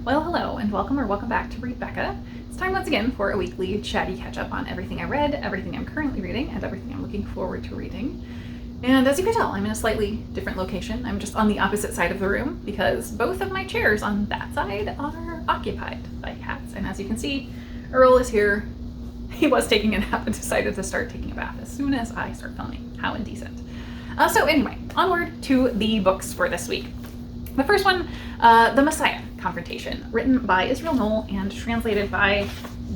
Well, hello and welcome back to Read Becca. It's time once again for a weekly chatty catch-up on everything I read, everything I'm currently reading, and everything I'm looking forward to reading. And as you can tell, I'm in a slightly different location. I'm just on the opposite side of the room because both of my chairs on that side are occupied by cats. And as you can see, Earl is here. He was taking a nap and decided to start taking a bath as soon as I start filming. How indecent. So anyway, onward to the books for this week. The first one, The Messiah Confrontation, written by Israel Knohl and translated by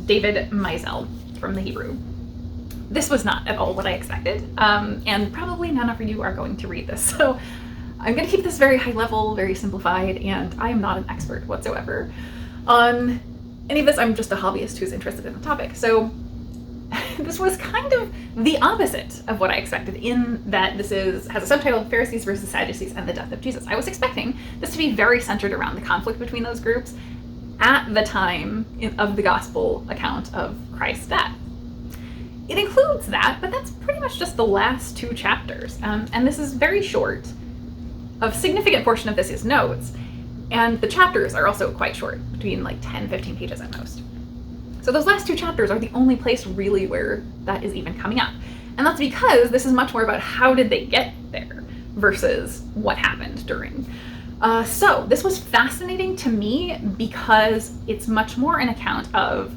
David Maisel from the Hebrew. This was not at all what I expected, and probably none of you are going to read this, so I'm going to keep this very high level, very simplified, and I am not an expert whatsoever on any of this. I'm just a hobbyist who's interested in the topic, so this was kind of the opposite of what I expected, in that this has a subtitle, Pharisees versus Sadducees and the Death of Jesus. I was expecting this to be very centered around the conflict between those groups at the time of the gospel account of Christ's death. It includes that, but that's pretty much just the last two chapters, and this is very short. A significant portion of this is notes, and the chapters are also quite short, between like 10-15 pages at most. So those last two chapters are the only place really where that is even coming up. And that's because this is much more about how did they get there versus what happened during. So this was fascinating to me because it's much more an account of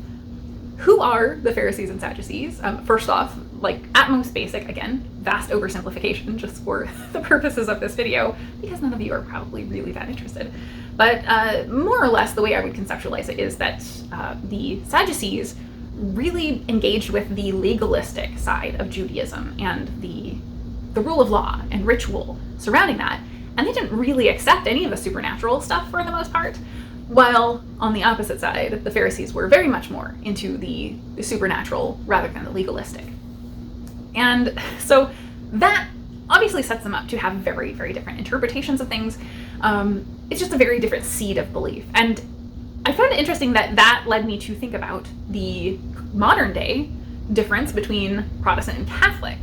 who are the Pharisees and Sadducees. First off, like at most basic, again, vast oversimplification just for the purposes of this video, because none of you are probably really that interested. But more or less the way I would conceptualize it is that the Sadducees really engaged with the legalistic side of Judaism and the rule of law and ritual surrounding that, and they didn't really accept any of the supernatural stuff for the most part, while on the opposite side, the Pharisees were very much more into the supernatural rather than the legalistic. And so that obviously sets them up to have very, very different interpretations of things. It's just a very different seed of belief. And I found it interesting that that led me to think about the modern day difference between Protestant and Catholic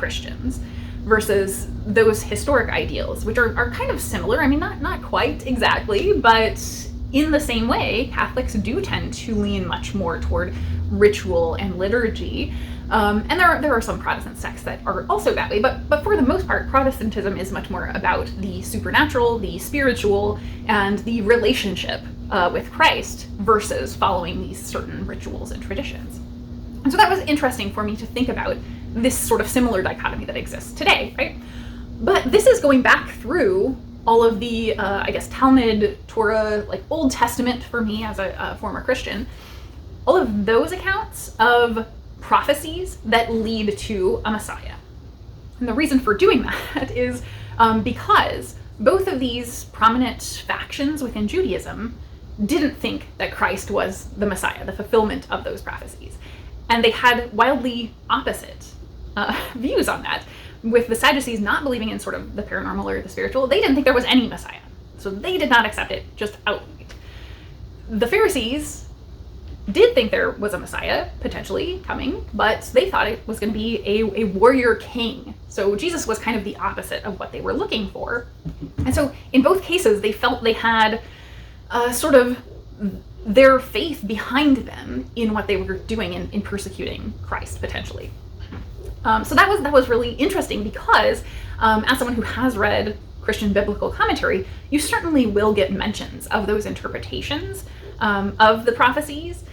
Christians versus those historic ideals, which are kind of similar. I mean, not quite exactly, but in the same way, Catholics do tend to lean much more toward ritual and liturgy. And there are some Protestant sects that are also that way, but for the most part, Protestantism is much more about the supernatural, the spiritual, and the relationship with Christ versus following these certain rituals and traditions. And so that was interesting for me to think about this sort of similar dichotomy that exists today, right? But this is going back through all of the, Talmud, Torah, like Old Testament for me as a former Christian, all of those accounts of prophecies that lead to a Messiah. And the reason for doing that is because both of these prominent factions within Judaism didn't think that Christ was the Messiah, the fulfillment of those prophecies. And they had wildly opposite views on that, with the Sadducees not believing in sort of the paranormal or the spiritual. They didn't think there was any Messiah, so they did not accept it just outright. The Pharisees did think there was a Messiah potentially coming, but they thought it was going to be a warrior king. So Jesus was kind of the opposite of what they were looking for. And so in both cases, they felt they had sort of their faith behind them in what they were doing in persecuting Christ potentially. So that was really interesting because as someone who has read Christian biblical commentary, you certainly will get mentions of those interpretations of the prophecies,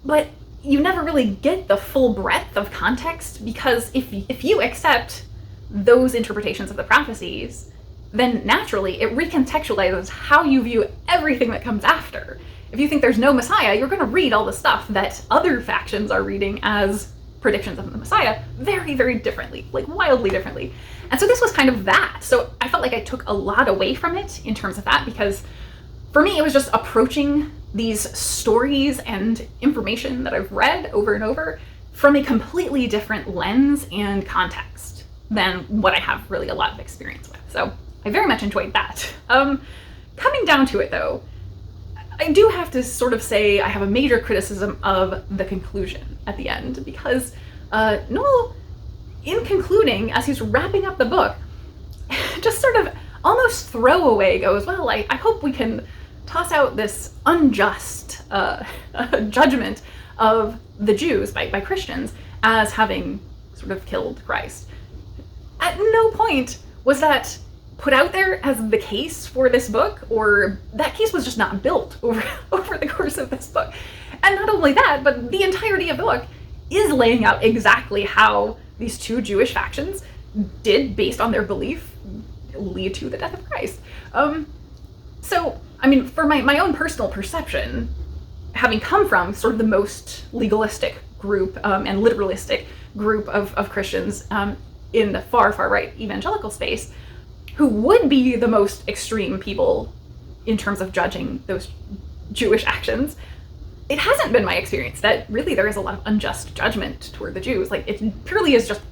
but you never really get the full breadth of context, because if you accept those interpretations of the prophecies, then naturally it recontextualizes how you view everything that comes after. If you think there's no Messiah, you're going to read all the stuff that other factions are reading as predictions of the Messiah very, very differently, like wildly differently. And so this was kind of that. So I felt like I took a lot away from it in terms of that, because for me, it was just approaching these stories and information that I've read over and over from a completely different lens and context than what I have really a lot of experience with. So I very much enjoyed that. Coming down to it though, I do have to sort of say I have a major criticism of the conclusion at the end, because Knohl, in concluding, as he's wrapping up the book, just sort of almost throwaway goes, well, I hope we can toss out this unjust judgment of the Jews by Christians as having sort of killed Christ. At no point was that put out there as the case for this book, or that case was just not built over the course of this book. And not only that, but the entirety of the book is laying out exactly how these two Jewish factions did, based on their belief, lead to the death of Christ. So, I mean, for my own personal perception, having come from sort of the most legalistic group and literalistic group of Christians in the far right evangelical space, who would be the most extreme people in terms of judging those Jewish actions, it hasn't been my experience that really there is a lot of unjust judgment toward the Jews. Like, it purely is just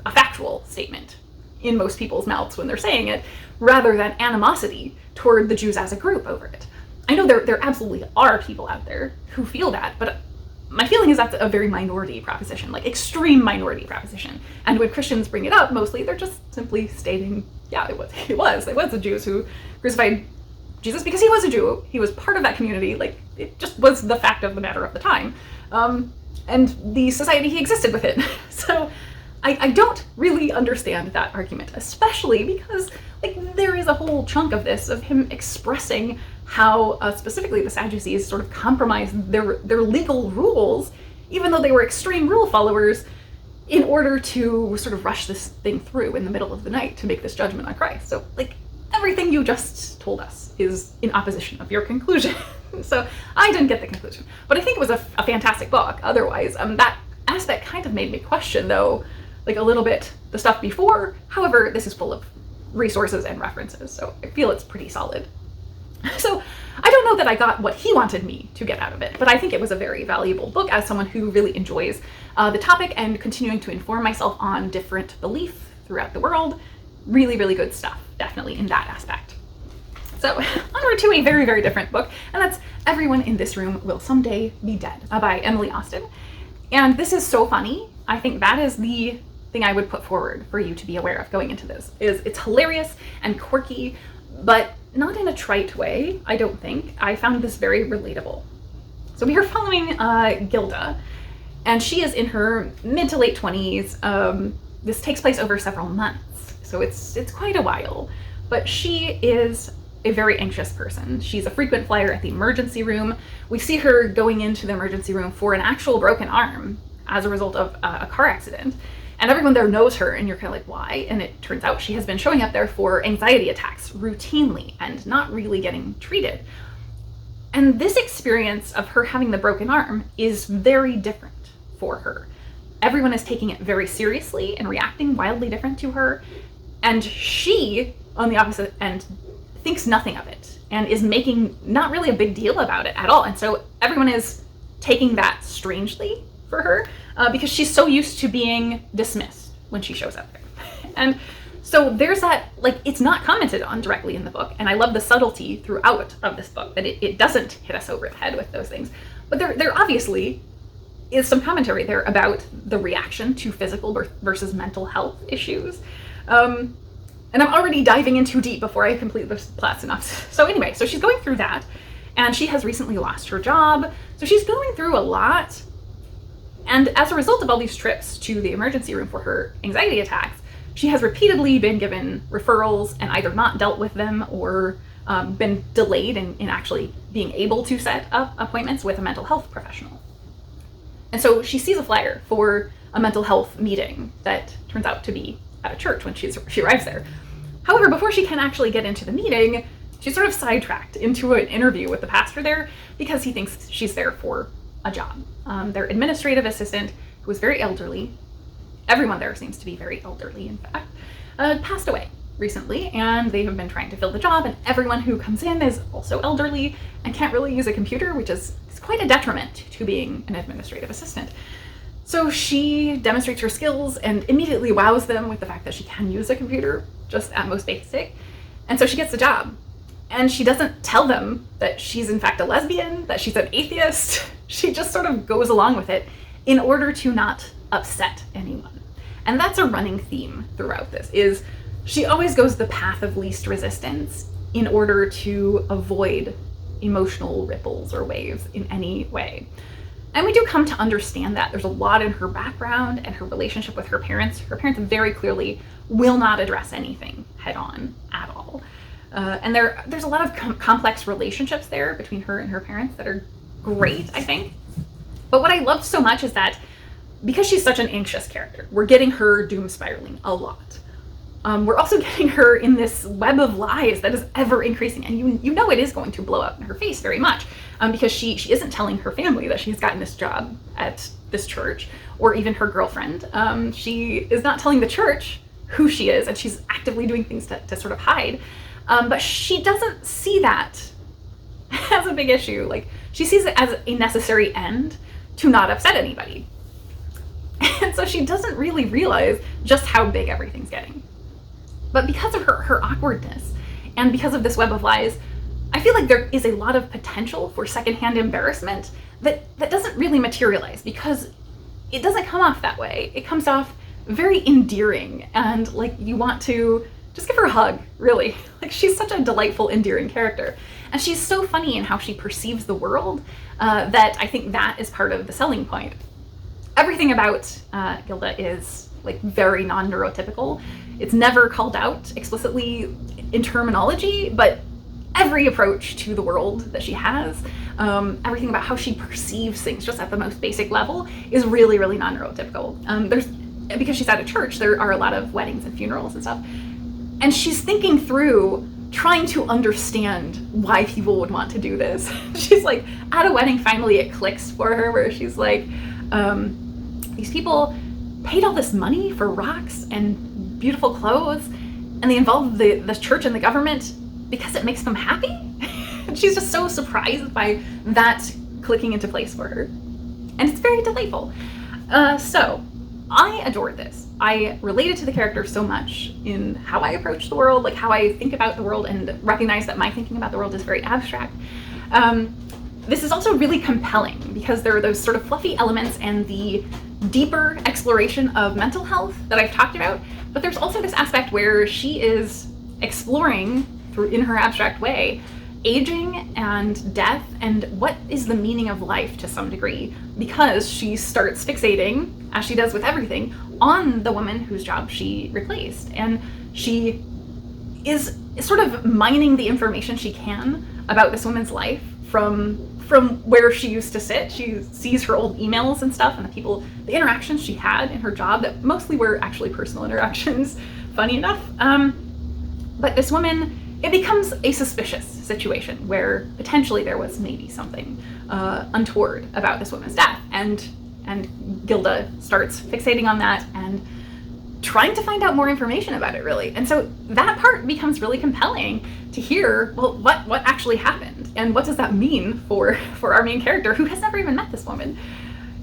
a factual statement in most people's mouths when they're saying it, rather than animosity toward the Jews as a group over it. I know there absolutely are people out there who feel that, but my feeling is that's a very minority proposition, like extreme minority proposition. And when Christians bring it up, mostly they're just simply stating, yeah, it was the Jews who crucified Jesus because he was a Jew. He was part of that community. Like, it just was the fact of the matter of the time. And the society he existed within. So I don't really understand that argument, especially because, like, there is a whole chunk of this of him expressing how specifically the Sadducees sort of compromised their legal rules, even though they were extreme rule followers, in order to sort of rush this thing through in the middle of the night to make this judgment on Christ. So, like, everything you just told us is in opposition of your conclusion. So I didn't get the conclusion, but I think it was a fantastic book. Otherwise, that aspect kind of made me question, though, like, a little bit the stuff before. However, this is full of resources and references, so I feel it's pretty solid. So I don't know that I got what he wanted me to get out of it, but I think it was a very valuable book as someone who really enjoys the topic and continuing to inform myself on different belief throughout the world. Really, really good stuff, definitely in that aspect. So onward to a very, very different book, and that's Everyone in This Room Will Someday Be Dead by Emily Austin. And this is so funny. I think that is the thing I would put forward for you to be aware of going into this. Is it's hilarious and quirky, but not in a trite way, I don't think. I found this very relatable. So we are following Gilda, and she is in her mid to late 20s. This takes place over several months, so it's quite a while. But she is a very anxious person. She's a frequent flyer at the emergency room. We see her going into the emergency room for an actual broken arm as a result of a car accident. And everyone there knows her, and you're kind of like, why? And it turns out she has been showing up there for anxiety attacks routinely and not really getting treated. And this experience of her having the broken arm is very different for her. Everyone is taking it very seriously and reacting wildly different to her. And she, on the opposite end, thinks nothing of it and is making not really a big deal about it at all. And so everyone is taking that strangely for her because she's so used to being dismissed when she shows up there. And so there's that, like, it's not commented on directly in the book. And I love the subtlety throughout of this book that it doesn't hit us over the head with those things. But there obviously is some commentary there about the reaction to physical versus mental health issues. And I'm already diving in too deep before I complete this plot synopsis. So anyway, so she's going through that, and she has recently lost her job. So she's going through a lot. And as a result of all these trips to the emergency room for her anxiety attacks, she has repeatedly been given referrals and either not dealt with them or been delayed in actually being able to set up appointments with a mental health professional. And so she sees a flyer for a mental health meeting that turns out to be at a church when she arrives there. However, before she can actually get into the meeting, she's sort of sidetracked into an interview with the pastor there because he thinks she's there for a job. Their administrative assistant, who is very elderly, everyone there seems to be very elderly in fact, passed away recently, and they have been trying to fill the job, and everyone who comes in is also elderly and can't really use a computer, which is quite a detriment to being an administrative assistant. So she demonstrates her skills and immediately wows them with the fact that she can use a computer, just at most basic. And so she gets the job. And she doesn't tell them that she's in fact a lesbian, that she's an atheist. She just sort of goes along with it in order to not upset anyone. And that's a running theme throughout this, is she always goes the path of least resistance in order to avoid emotional ripples or waves in any way. And we do come to understand that there's a lot in her background and her relationship with her parents. Her parents very clearly will not address anything head on at all. And there's a lot of complex relationships there between her and her parents that are great, I think. But what I loved so much is that because she's such an anxious character, we're getting her doom spiraling a lot. We're also getting her in this web of lies that is ever increasing, and you know it is going to blow up in her face very much, because she isn't telling her family that she's gotten this job at this church, or even her girlfriend. She is not telling the church who she is, and she's actively doing things to sort of hide. But she doesn't see that as a big issue. Like, she sees it as a necessary end to not upset anybody. And so she doesn't really realize just how big everything's getting. But because of her awkwardness and because of this web of lies, I feel like there is a lot of potential for secondhand embarrassment that doesn't really materialize, because it doesn't come off that way. It comes off very endearing, and like you want to just give her a hug, really. Like, she's such a delightful, endearing character. And she's so funny in how she perceives the world that I think that is part of the selling point. Everything about Gilda is like very non-neurotypical. It's never called out explicitly in terminology, but every approach to the world that she has, everything about how she perceives things just at the most basic level is really, really non-neurotypical. Because she's at a church, there are a lot of weddings and funerals and stuff. And she's thinking through trying to understand why people would want to do this. She's like, at a wedding, finally it clicks for her, where she's like, these people paid all this money for rocks and beautiful clothes, and they involve the church and the government because it makes them happy? And she's just so surprised by that clicking into place for her. And it's very delightful. So I adored this. I related to the character so much in how I approach the world, like how I think about the world, and recognize that my thinking about the world is very abstract. This is also really compelling because there are those sort of fluffy elements and the deeper exploration of mental health that I've talked about, but there's also this aspect where she is exploring, through in her abstract way, aging and death and what is the meaning of life to some degree, because she starts fixating, as she does with everything, on the woman whose job she replaced. And she is sort of mining the information she can about this woman's life from where she used to sit. She sees her old emails and stuff, and the interactions she had in her job that mostly were actually personal interactions, funny enough. But this woman, it becomes a suspicious situation where potentially there was maybe something untoward about this woman's death, and Gilda starts fixating on that and trying to find out more information about it, really. And so that part becomes really compelling to hear, well, what actually happened, and what does that mean for our main character, who has never even met this woman.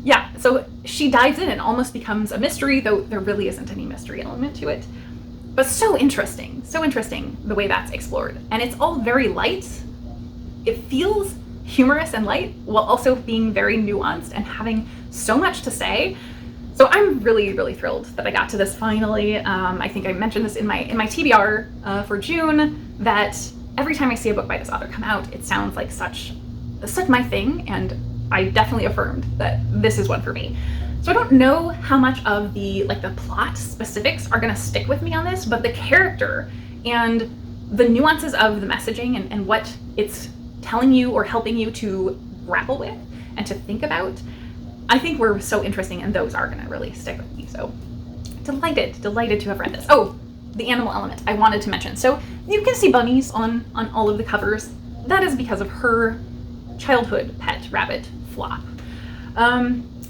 Yeah, so she dives in and almost becomes a mystery, though there really isn't any mystery element to it. But so interesting the way that's explored. And it's all very light. It feels humorous and light while also being very nuanced and having so much to say. So I'm really, really thrilled that I got to this finally. I think I mentioned this in my TBR for June, that every time I see a book by this author come out, it sounds like such my thing, and I definitely affirmed that this is one for me. So I don't know how much of the plot specifics are gonna stick with me on this, but the character and the nuances of the messaging and what it's telling you or helping you to grapple with and to think about, I think were so interesting, and those are gonna really stick with me. So delighted to have read this. Oh, the animal element I wanted to mention. So you can see bunnies on all of the covers. That is because of her childhood pet rabbit, Flop.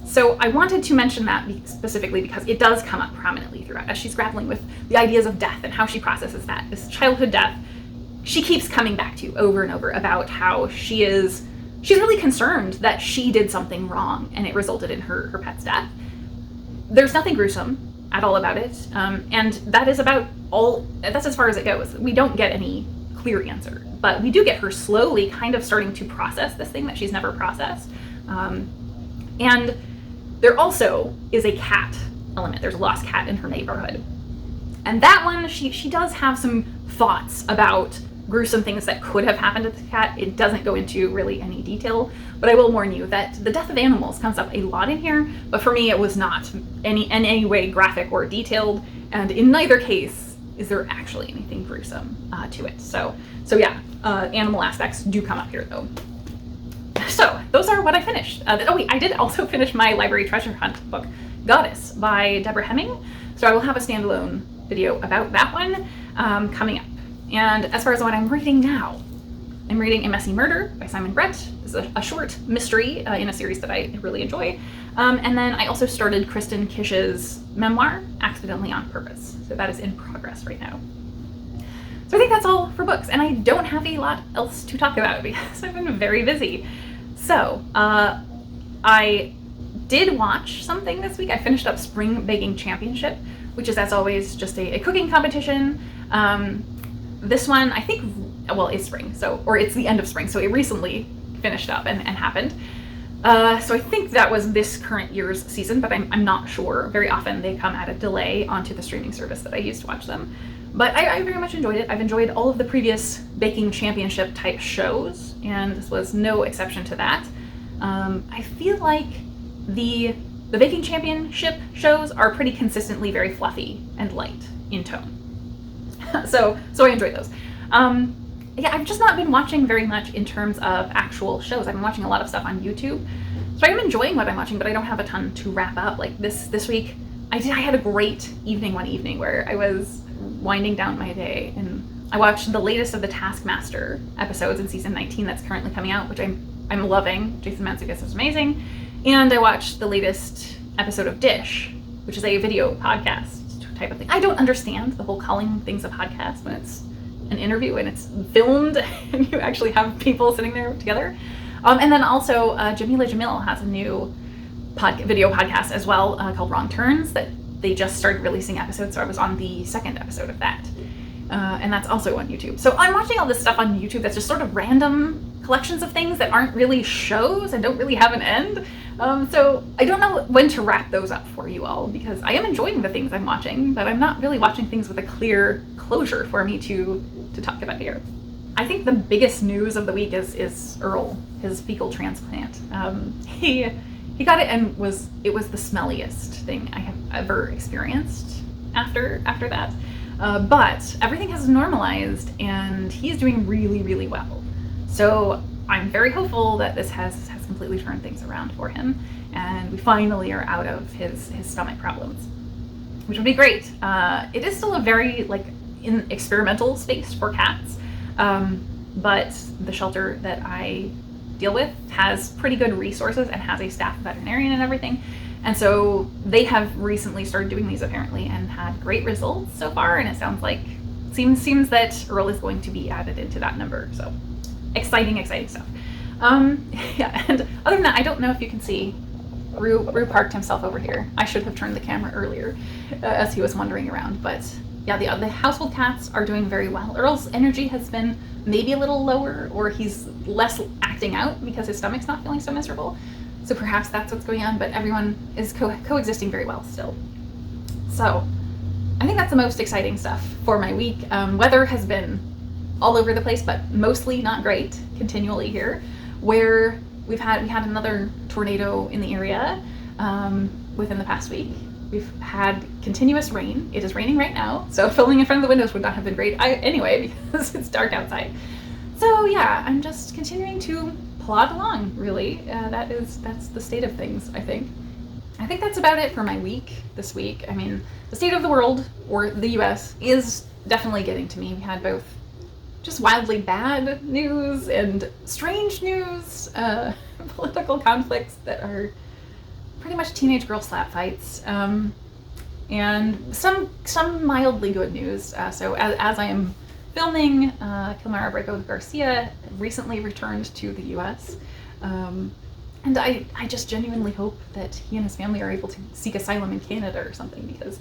So I wanted to mention that specifically because it does come up prominently throughout as she's grappling with the ideas of death and how she processes that. This childhood death, she keeps coming back to over and over about how she's really concerned that she did something wrong and it resulted in her pet's death. There's nothing gruesome at all about it, and that is that's as far as it goes. We don't get any clear answer, but we do get her slowly kind of starting to process this thing that she's never processed. And there also is a cat element. There's a lost cat in her neighborhood. And that one, she does have some thoughts about gruesome things that could have happened to the cat. It doesn't go into really any detail, but I will warn you that the death of animals comes up a lot in here, but for me it was not in any way graphic or detailed, and in neither case is there actually anything gruesome to it. So yeah, animal aspects do come up here though. So those are what I finished. Oh wait, I did also finish my library treasure hunt book, Goddess by Deborah Hemming. So I will have a standalone video about that one coming up. And as far as what I'm reading now, I'm reading A Messy Murder by Simon Brett. This is a short mystery in a series that I really enjoy. And then I also started Kristen Kish's memoir, Accidentally on Purpose. So that is in progress right now. So I think that's all for books, and I don't have a lot else to talk about because I've been very busy. So I did watch something this week. I finished up Spring Baking Championship, which is, as always, just a cooking competition. This one, I think, well, it's spring, or it's the end of spring, so it recently finished up and happened. So I think that was this current year's season, but I'm not sure. Very often they come at a delay onto the streaming service that I use to watch them. But I very much enjoyed it. I've enjoyed all of the previous baking championship type shows, and this was no exception to that. I feel like the baking championship shows are pretty consistently very fluffy and light in tone. so I enjoyed those. Yeah, I've just not been watching very much in terms of actual shows. I've been watching a lot of stuff on YouTube. So I'm enjoying what I'm watching, but I don't have a ton to wrap up. Like this week, I had a great evening one evening where I was winding down my day, and I watched the latest of the Taskmaster episodes in season 19 that's currently coming out, which I'm loving. Jason Mantzoukas is amazing. And I watched the latest episode of Dish, which is a video podcast type of thing. I don't understand the whole calling things a podcast when it's an interview and it's filmed and you actually have people sitting there together. And then also Jamila Jamil has a new video podcast as well called Wrong Turns that they just started releasing episodes. So I was on the second episode of that. And that's also on YouTube. So I'm watching all this stuff on YouTube that's just sort of random collections of things that aren't really shows and don't really have an end. So I don't know when to wrap those up for you all, because I am enjoying the things I'm watching, but I'm not really watching things with a clear closure for me to talk about here. I think the biggest news of the week is Earl, his fecal transplant. He got it, and it was the smelliest thing I have ever experienced after that. But everything has normalized and he's doing really, really well. So I'm very hopeful that this has completely turned things around for him, and we finally are out of his stomach problems, which would be great. It is still a very in experimental space for cats, but the shelter that I deal with has pretty good resources and has a staff veterinarian and everything. And so they have recently started doing these apparently and had great results so far. And it seems that Earl is going to be added into that number. So exciting stuff. Yeah, and other than that, I don't know if you can see, Rue parked himself over here. I should have turned the camera earlier as he was wandering around. But yeah, the household cats are doing very well. Earl's energy has been maybe a little lower, or he's less acting out because his stomach's not feeling so miserable. So perhaps that's what's going on, but everyone is coexisting very well still. So I think that's the most exciting stuff for my week. Weather has been all over the place, but mostly not great continually here, where we had another tornado in the area within the past week. We've had continuous rain. It is raining right now, so filming in front of the windows would not have been great anyway because it's dark outside. So yeah, I'm just continuing to plod along, really. That's the state of things, I think. I think that's about it for my week this week. I mean, the state of the world, or the US, is definitely getting to me. We had both just wildly bad news and strange news, political conflicts that are pretty much teenage girl slap fights, and some mildly good news. So as I am filming, Kilmara Abrego Garcia recently returned to the US, and I just genuinely hope that he and his family are able to seek asylum in Canada or something, because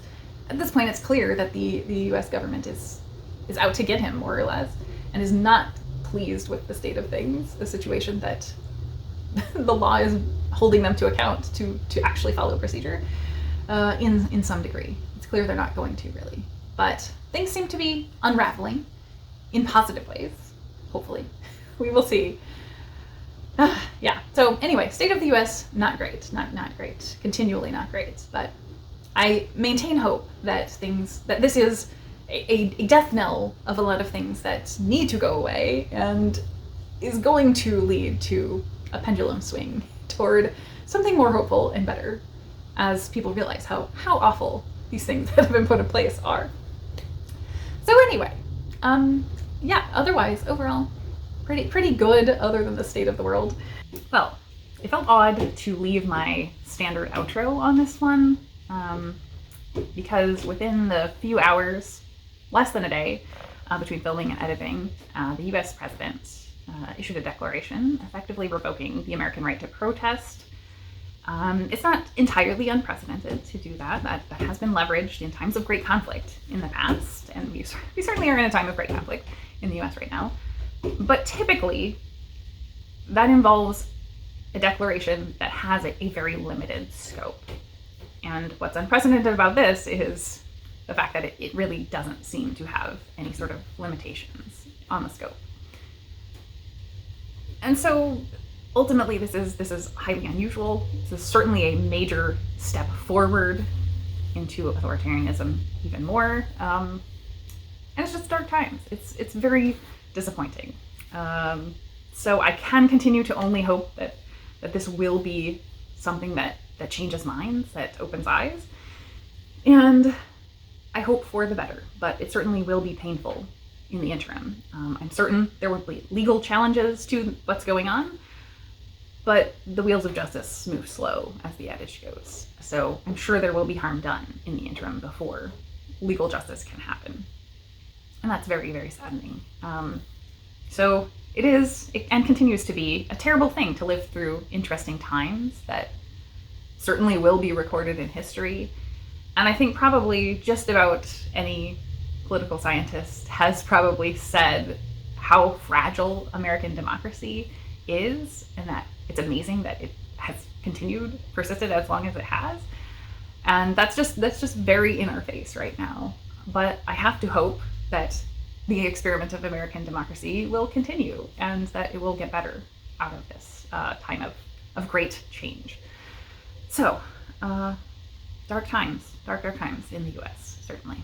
at this point it's clear that the US government is out to get him, more or less, and is not pleased with the state of things, the situation that the law is holding them to account to actually follow procedure in some degree. It's clear they're not going to, really. But things seem to be unraveling, in positive ways, hopefully. We will see. Yeah, so anyway, state of the US, not great, not great, continually not great, but I maintain hope that this is a death knell of a lot of things that need to go away and is going to lead to a pendulum swing toward something more hopeful and better as people realize how awful these things that have been put in place are. So anyway, yeah, otherwise, overall, pretty good other than the state of the world. Well, it felt odd to leave my standard outro on this one, because within the few hours, less than a day, between filming and editing, the US president issued a declaration effectively revoking the American right to protest. It's not entirely unprecedented to do that. That has been leveraged in times of great conflict in the past, and we certainly are in a time of great conflict in the US right now. But typically, that involves a declaration that has a very limited scope. And what's unprecedented about this is the fact that it really doesn't seem to have any sort of limitations on the scope. And so ultimately this is highly unusual. This is certainly a major step forward into authoritarianism even more. And it's just dark times. It's very disappointing. So I can continue to only hope that this will be something that changes minds, that opens eyes. And I hope for the better, but it certainly will be painful in the interim. I'm certain there will be legal challenges to what's going on, but the wheels of justice move slow, as the adage goes. So I'm sure there will be harm done in the interim before legal justice can happen. And that's very, very saddening. So it is, and continues to be, a terrible thing to live through interesting times that certainly will be recorded in history. And I think probably just about any political scientist has probably said how fragile American democracy is, and that it's amazing that it has persisted as long as it has. And that's just very in our face right now. But I have to hope that the experiment of American democracy will continue and that it will get better out of this time of great change. So, dark times in the US, certainly.